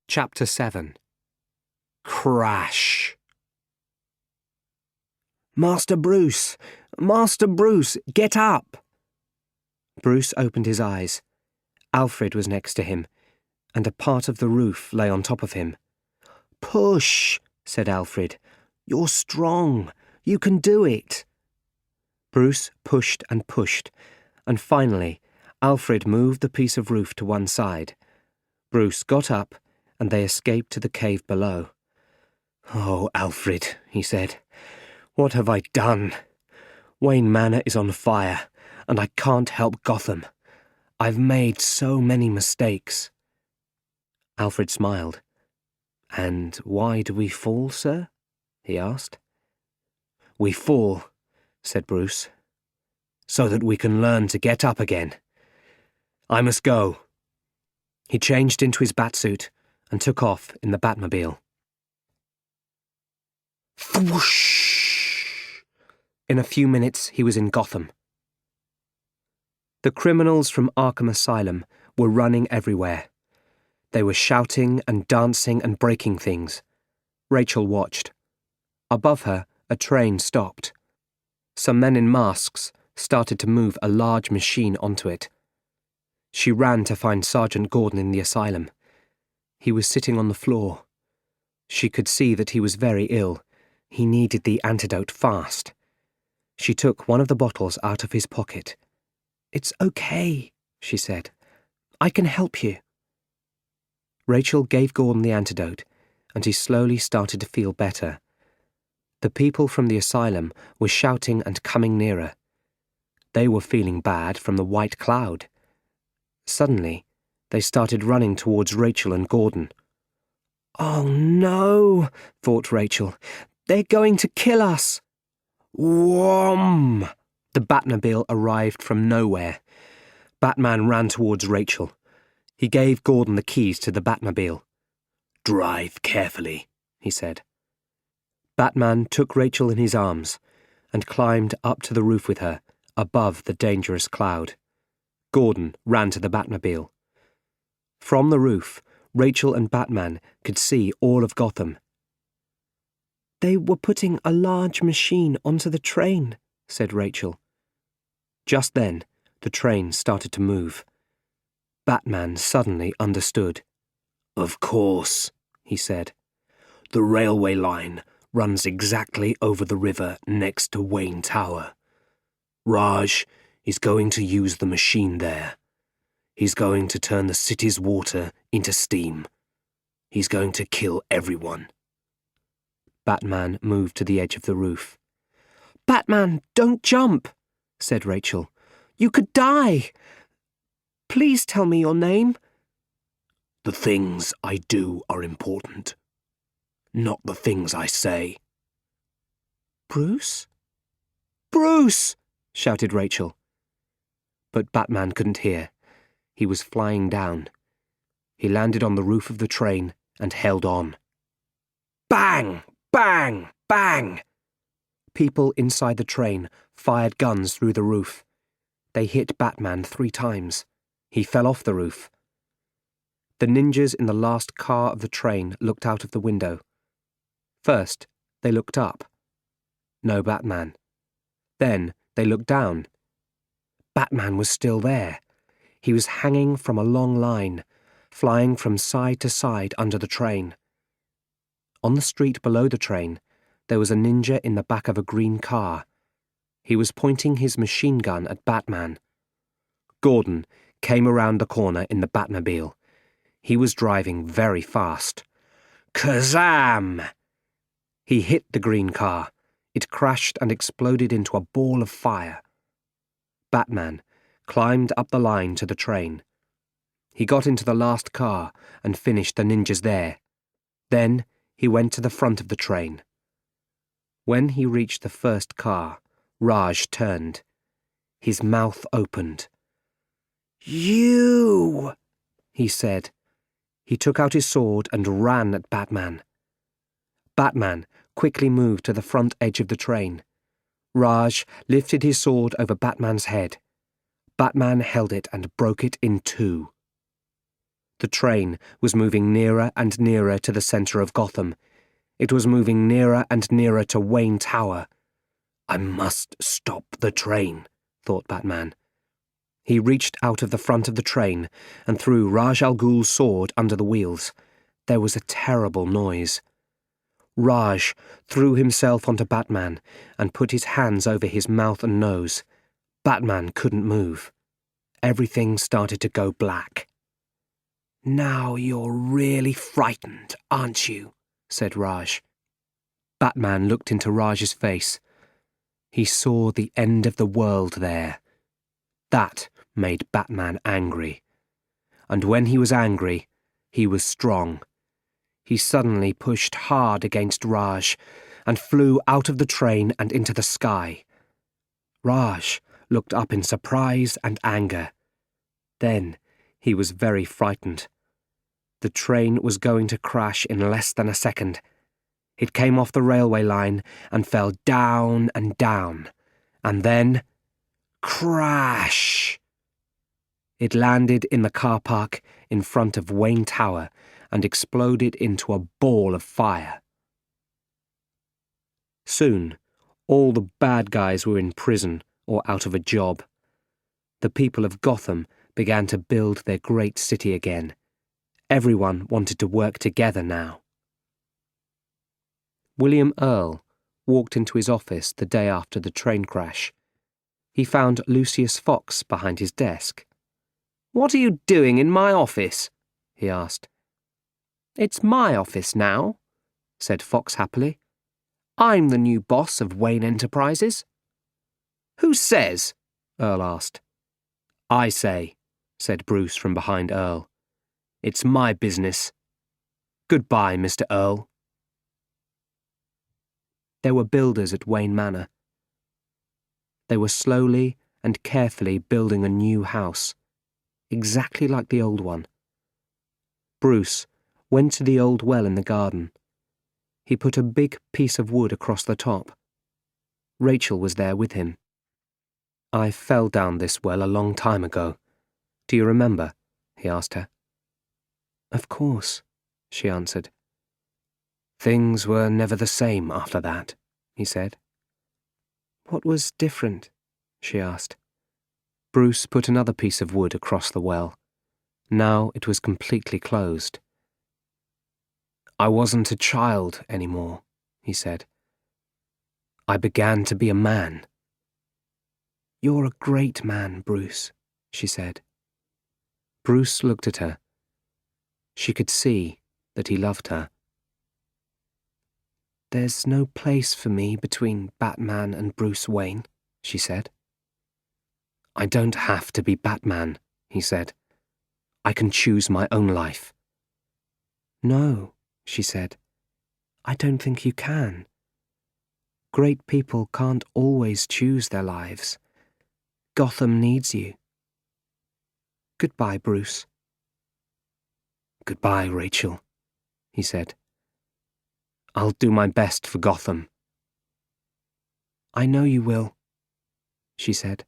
Chapter 7. Crash. Master Bruce! Master Bruce! Get up! Bruce opened his eyes. Alfred was next to him, and a part of the roof lay on top of him. Push, said Alfred. You're strong. You can do it. Bruce pushed, and finally, Alfred moved the piece of roof to one side. Bruce got up, and they escaped to the cave below. "Oh, Alfred," he said, "what have I done? Wayne Manor is on fire, and I can't help Gotham. I've made so many mistakes." Alfred smiled. "And why do we fall, sir?" he asked. "We fall," said Bruce, "so that we can learn to get up again. I must go." He changed into his batsuit and took off in the Batmobile. Whoosh! In a few minutes, he was in Gotham. The criminals from Arkham Asylum were running everywhere. They were shouting and dancing and breaking things. Rachel watched. Above her, a train stopped. Some men in masks started to move a large machine onto it. She ran to find Sergeant Gordon in the asylum. He was sitting on the floor. She could see that he was very ill. He needed the antidote fast. She took one of the bottles out of his pocket. "It's okay," she said. "I can help you." Rachel gave Gordon the antidote, and he slowly started to feel better. The people from the asylum were shouting and coming nearer. They were feeling bad from the white cloud. Suddenly, they started running towards Rachel and Gordon. "Oh no," thought Rachel. "They're going to kill us." Whom! The Batmobile arrived from nowhere. Batman ran towards Rachel. He gave Gordon the keys to the Batmobile. "Drive carefully," he said. Batman took Rachel in his arms and climbed up to the roof with her, above the dangerous cloud. Gordon ran to the Batmobile. From the roof, Rachel and Batman could see all of Gotham. "They were putting a large machine onto the train," said Rachel. Just then, the train started to move. Batman suddenly understood. "Of course," he said. "The railway line runs exactly over the river next to Wayne Tower. Raj is going to use the machine there. He's going to turn the city's water into steam. He's going to kill everyone." Batman moved to the edge of the roof. "Batman, don't jump," said Rachel. "You could die. Please tell me your name." "The things I do are important, not the things I say." "Bruce?" "Bruce!" shouted Rachel. But Batman couldn't hear. He was flying down. He landed on the roof of the train and held on. Bang! Bang! Bang! People inside the train fired guns through the roof. They hit Batman 3 times. He fell off the roof. The ninjas in the last car of the train looked out of the window. First, they looked up. No Batman. Then they looked down. Batman was still there. He was hanging from a long line, flying from side to side under the train. On the street below the train, there was a ninja in the back of a green car. He was pointing his machine gun at Batman. Gordon came around the corner in the Batmobile. He was driving very fast. Kazam! He hit the green car. It crashed and exploded into a ball of fire. Batman climbed up the line to the train. He got into the last car and finished the ninjas there. Then he went to the front of the train. When he reached the first car, Raj turned. His mouth opened. "You!" he said. He took out his sword and ran at Batman. Batman quickly moved to the front edge of the train. Raj lifted his sword over Batman's head. Batman held it and broke it in 2. The train was moving nearer and nearer to the centre of Gotham. It was moving nearer and nearer to Wayne Tower. I must stop the train, thought Batman. He reached out of the front of the train and threw Raj Al Ghul's sword under the wheels. There was a terrible noise. Raj threw himself onto Batman and put his hands over his mouth and nose. Batman couldn't move. Everything started to go black. "Now you're really frightened, aren't you?" said Raj. Batman looked into Raj's face. He saw the end of the world there. That made Batman angry. And when he was angry, he was strong. He suddenly pushed hard against Raj and flew out of the train and into the sky. Raj looked up in surprise and anger. Then he was very frightened. The train was going to crash in less than a second. It came off the railway line and fell down and down. And then, crash! It landed in the car park in front of Wayne Tower and exploded into a ball of fire. Soon, all the bad guys were in prison or out of a job. The people of Gotham began to build their great city again. Everyone wanted to work together now. William Earl walked into his office the day after the train crash. He found Lucius Fox behind his desk. "What are you doing in my office?" he asked. "It's my office now," said Fox happily. "I'm the new boss of Wayne Enterprises." "Who says?" Earl asked. "I say," said Bruce from behind Earl. "It's my business. Goodbye, Mr. Earl." There were builders at Wayne Manor. They were slowly and carefully building a new house, exactly like the old one. Bruce went to the old well in the garden. He put a big piece of wood across the top. Rachel was there with him. "I fell down this well a long time ago. Do you remember?" he asked her. "Of course," she answered. "Things were never the same after that," he said. "What was different?" she asked. Bruce put another piece of wood across the well. Now it was completely closed. "I wasn't a child anymore," he said. "I began to be a man." "You're a great man, Bruce," she said. Bruce looked at her. She could see that he loved her. "There's no place for me between Batman and Bruce Wayne," she said. "I don't have to be Batman," he said. "I can choose my own life." "No," she said. "I don't think you can. Great people can't always choose their lives. Gotham needs you. Goodbye, Bruce." "Goodbye, Rachel," he said. "I'll do my best for Gotham." "I know you will," she said.